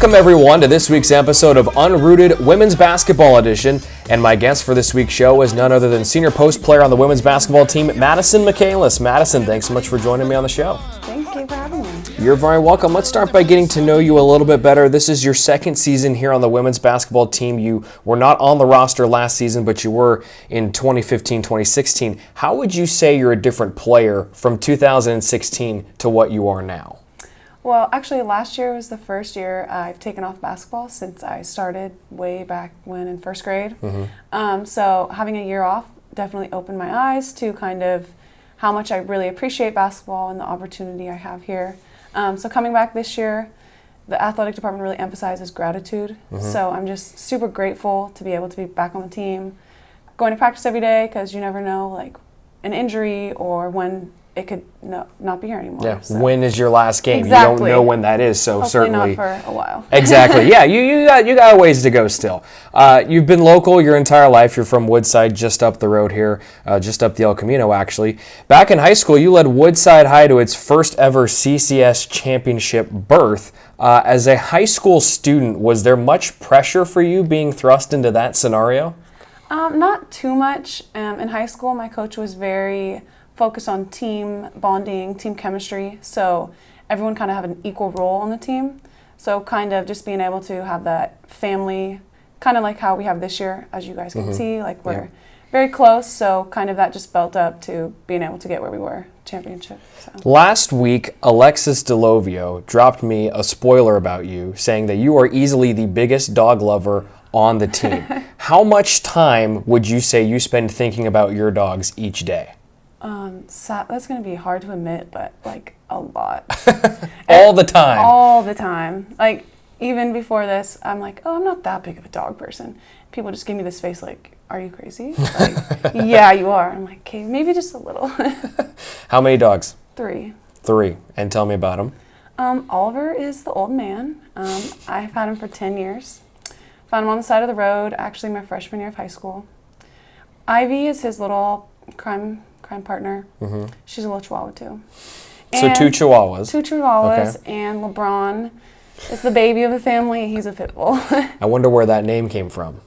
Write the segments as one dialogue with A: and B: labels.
A: Welcome everyone to this week's episode of Unrooted Women's Basketball Edition, and my guest for this week's show is none other than senior post player on the women's basketball team, Madison Michelis. Madison, thanks so much for joining me on the show.
B: Thank you for having me.
A: You're very welcome. Let's start by getting to know you a little bit better. This is your second season here on the women's basketball team. You were not on the roster last season, but you were in 2015-2016. How would you say you're a different player from 2016 to what you are now?
B: Well, actually, last year was the first year I've taken off basketball since I started way back when in first grade. So having a year off definitely opened my eyes to kind of how much I really appreciate basketball and the opportunity I have here. So coming back this year, the athletic department really emphasizes gratitude. So I'm just super grateful to be able to be back on the team, going to practice every day because you never know, like an injury or when it could not be here anymore.
A: Yeah.
B: So.
A: When is your last game?
B: Exactly.
A: You don't know when that is, so
B: Hopefully
A: certainly
B: not for a while.
A: Exactly. Yeah, you got a ways to go still. You've been local your entire life. You're from Woodside, just up the road here, just up the El Camino, actually. Back in high school, you led Woodside High to its first ever CCS championship berth. As a high school student, was there much pressure for you being thrust into that scenario?
B: Not too much. In high school, my coach was very focused on team bonding, team chemistry, so everyone kind of have an equal role on the team. So kind of just being able to have that family, kind of like how we have this year, as you guys can see, like we're very close, so kind of that just built up to being able to get where we were, championship. So.
A: Last week, Alexis DeLovio dropped me a spoiler about you, saying that you are easily the biggest dog lover on the team. How much time would you say you spend thinking about your dogs each day?
B: That's going to be hard to admit, but like a lot.
A: All the time?
B: All the time. Like even before this, I'm like, oh, I'm not that big of a dog person. People just give me this face like, are you crazy? Like, yeah, you are. I'm like, okay, maybe just a little.
A: How many dogs?
B: 3.
A: 3. And tell me about them.
B: Oliver is the old man. I've had him for 10 years. Found him on the side of the road, actually my freshman year of high school. Ivy is his little crime partner. She's a little chihuahua too.
A: So 2 chihuahuas.
B: 2 chihuahuas, okay. And LeBron is the baby of the family. He's a pit bull.
A: I wonder where that name came from.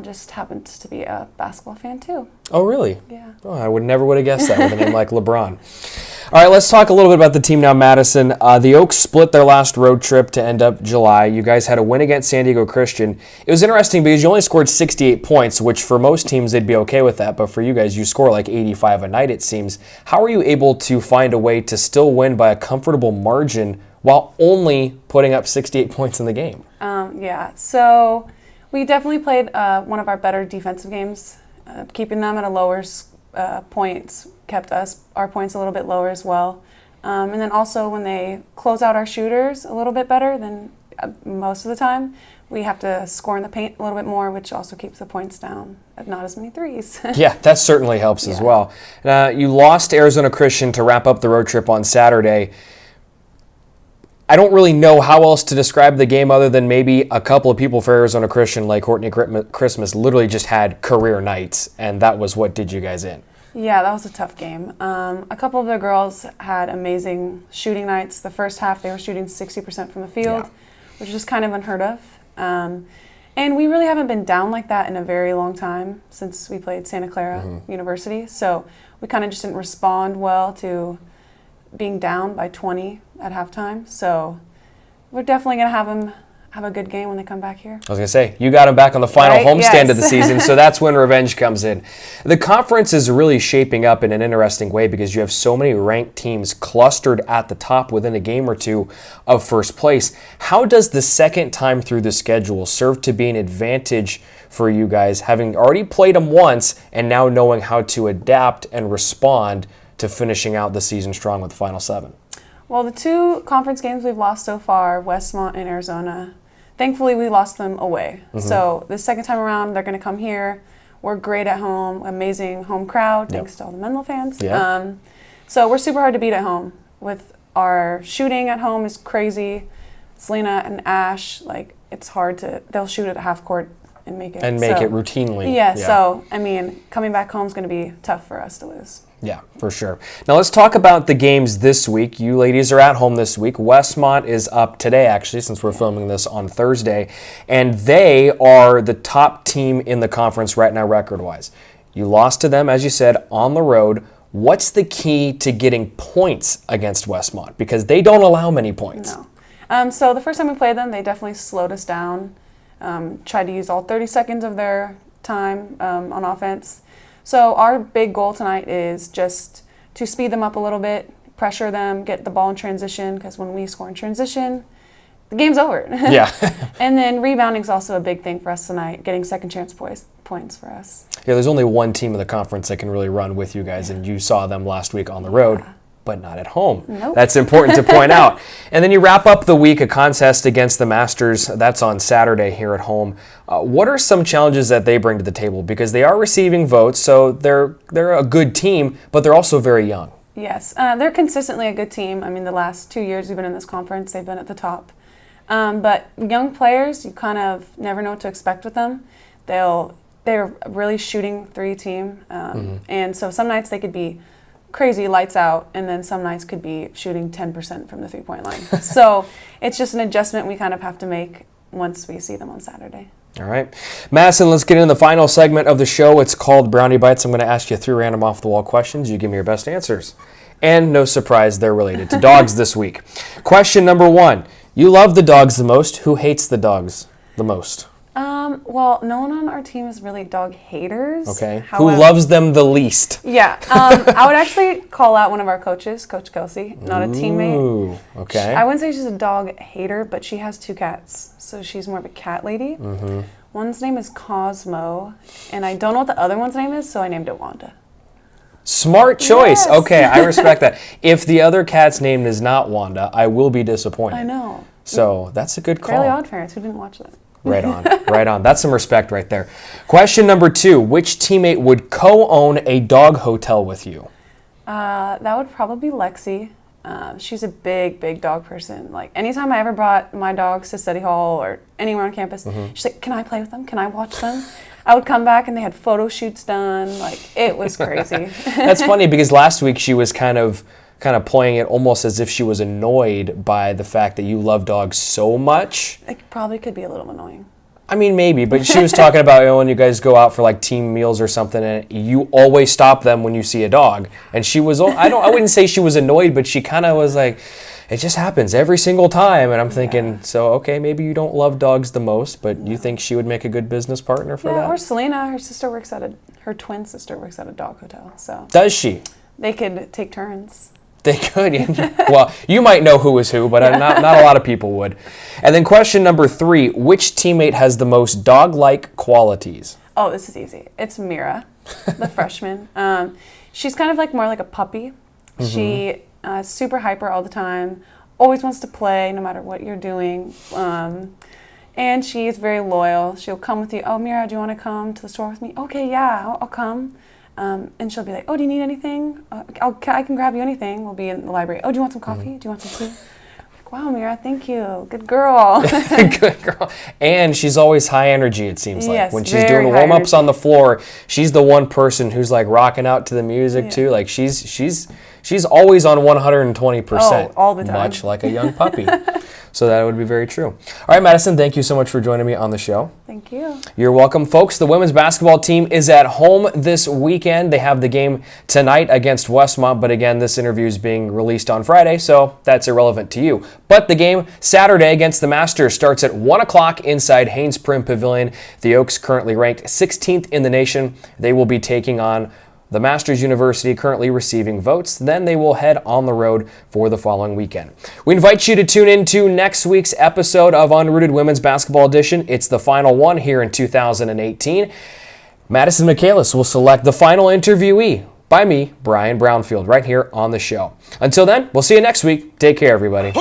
B: Just happens to be a basketball fan too.
A: Oh, really?
B: Yeah.
A: Oh, I never would have guessed that with a name like LeBron. All right, let's talk a little bit about the team now, Madison. The Oaks split their last road trip to end up July. You guys had a win against San Diego Christian. It was interesting because you only scored 68 points, which for most teams they'd be okay with that, but for you guys, you score like 85 a night, it seems. How are you able to find a way to still win by a comfortable margin while only putting up 68 points in the game?
B: So we definitely played one of our better defensive games. Keeping them at a lower points kept our points a little bit lower as well. And then also when they close out our shooters a little bit better than most of the time, we have to score in the paint a little bit more, which also keeps the points down. Not as many threes.
A: Yeah, that certainly helps as well. You lost to Arizona Christian to wrap up the road trip on Saturday. I don't really know how else to describe the game other than maybe a couple of people for Arizona Christian, like Courtney Christmas, literally just had career nights, and that was what did you guys in.
B: Yeah, that was a tough game. A couple of the girls had amazing shooting nights. The first half, they were shooting 60% from the field, which is kind of unheard of. And we really haven't been down like that in a very long time since we played Santa Clara University. So we kind of just didn't respond well to being down by 20 at halftime. So we're definitely going to have them have a good game when they come back here.
A: I was going to say, you got them back on the final homestand of the season, so that's when revenge comes in. The conference is really shaping up in an interesting way because you have so many ranked teams clustered at the top within a game or two of first place. How does the second time through the schedule serve to be an advantage for you guys, having already played them once and now knowing how to adapt and respond to finishing out the season strong with the final 7?
B: Well, the 2 conference games we've lost so far, Westmont and Arizona, thankfully we lost them away. So the second time around, they're going to come here. We're great at home, amazing home crowd, thanks to all the Menlo fans. So we're super hard to beat at home. With our shooting at home is crazy. Selena and Ash, like it's hard to, they'll shoot at half court and make it
A: routinely.
B: Yeah, so I mean, coming back home is going to be tough for us to lose.
A: Yeah, for sure. Now let's talk about the games this week. You ladies are at home this week. Westmont is up today, actually, since we're filming this on Thursday, and they are the top team in the conference right now record-wise. You lost to them, as you said, on the road. What's the key to getting points against Westmont? Because they don't allow many points.
B: No. So the first time we played them, they definitely slowed us down, tried to use all 30 seconds of their time on offense. So our big goal tonight is just to speed them up a little bit, pressure them, get the ball in transition, because when we score in transition, the game's over.
A: Yeah.
B: And then rebounding is also a big thing for us tonight, getting second chance points for us.
A: Yeah, there's only one team in the conference that can really run with you guys, and you saw them last week on the road, but not at home.
B: Nope.
A: That's important to point out. And then you wrap up the week, a contest against the Masters. That's on Saturday here at home. What are some challenges that they bring to the table? Because they are receiving votes, so they're a good team, but they're also very young.
B: Yes, they're consistently a good team. I mean, the last 2 years we've been in this conference, they've been at the top. But young players, you kind of never know what to expect with them. They're really shooting three team, and so some nights they could be crazy lights out, and then some nights could be shooting 10% from the three-point line. So it's just an adjustment we kind of have to make once we see them on Saturday.
A: All right. Madison, let's get into the final segment of the show. It's called Brownie Bites. I'm going to ask you 3 random off-the-wall questions. You give me your best answers. And no surprise, they're related to dogs this week. Question number 1. You love the dogs the most. Who hates the dogs the most?
B: Well, no one on our team is really dog haters.
A: Okay.
B: However,
A: who loves them the least?
B: Yeah. I would actually call out one of our coaches, Coach Kelsey, not a teammate.
A: Ooh, okay.
B: I wouldn't say she's a dog hater, but she has 2 cats, so she's more of a cat lady. One's name is Cosmo, and I don't know what the other one's name is, so I named it Wanda.
A: Smart choice.
B: Yes.
A: Okay, I respect that. If the other cat's name is not Wanda, I will be disappointed.
B: I know.
A: So that's a good call.
B: Fairly Odd Parents. Who didn't watch that?
A: Right on, right on. That's some respect right there. Question number 2. Which teammate would co-own a dog hotel with you?
B: That would probably be Lexi. She's a big dog person. Like, anytime I ever brought my dogs to study hall or anywhere on campus, she's like, can I play with them? Can I watch them? I would come back and they had photo shoots done. Like, it was crazy.
A: That's funny because last week she was kind of playing it almost as if she was annoyed by the fact that you love dogs so much.
B: It probably could be a little annoying.
A: I mean, maybe, but she was talking about when you guys go out for like team meals or something, and you always stop them when you see a dog. And she was, I wouldn't say she was annoyed, but she kind of was like, it just happens every single time. And I'm thinking, so okay, maybe you don't love dogs the most, but you think she would make a good business partner for that?
B: Yeah, or Selena, her twin sister works at a dog hotel. So
A: does she?
B: They could take turns.
A: They could. Well, you might know who is who, but not a lot of people would. And then question number 3, which teammate has the most dog-like qualities?
B: Oh, this is easy. It's Mira, the freshman. She's kind of like more like a puppy. She super hyper all the time, always wants to play no matter what you're doing. And she's very loyal. She'll come with you. Oh, Mira, do you want to come to the store with me? Okay, yeah, I'll come. And she'll be like, oh, do you need anything? I can grab you anything. We'll be in the library. Oh, do you want some coffee? Do you want some tea? Like, wow, Mira, thank you. Good girl.
A: Good girl. And she's always high energy, it seems like.
B: Yes,
A: when she's doing warm-ups on the floor, she's the one person who's like rocking out to the music too. Like she's always on 120%.
B: Oh, all the time.
A: Much like a young puppy. So that would be very true. All right, Madison, thank you so much for joining me on the show.
B: Thank you.
A: You're welcome, folks. The women's basketball team is at home this weekend. They have the game tonight against Westmont, but again, this interview is being released on Friday, so that's irrelevant to you. But the game Saturday against the Masters starts at 1 o'clock inside Haynes Prim Pavilion. The Oaks currently ranked 16th in the nation. They will be taking on the Masters University, currently receiving votes. Then they will head on the road for the following weekend. We invite you to tune into next week's episode of Unrooted Women's Basketball Edition. It's the final one here in 2018. Madison Michelis will select the final interviewee by me, Brian Brownfield, right here on the show. Until then, we'll see you next week. Take care, everybody.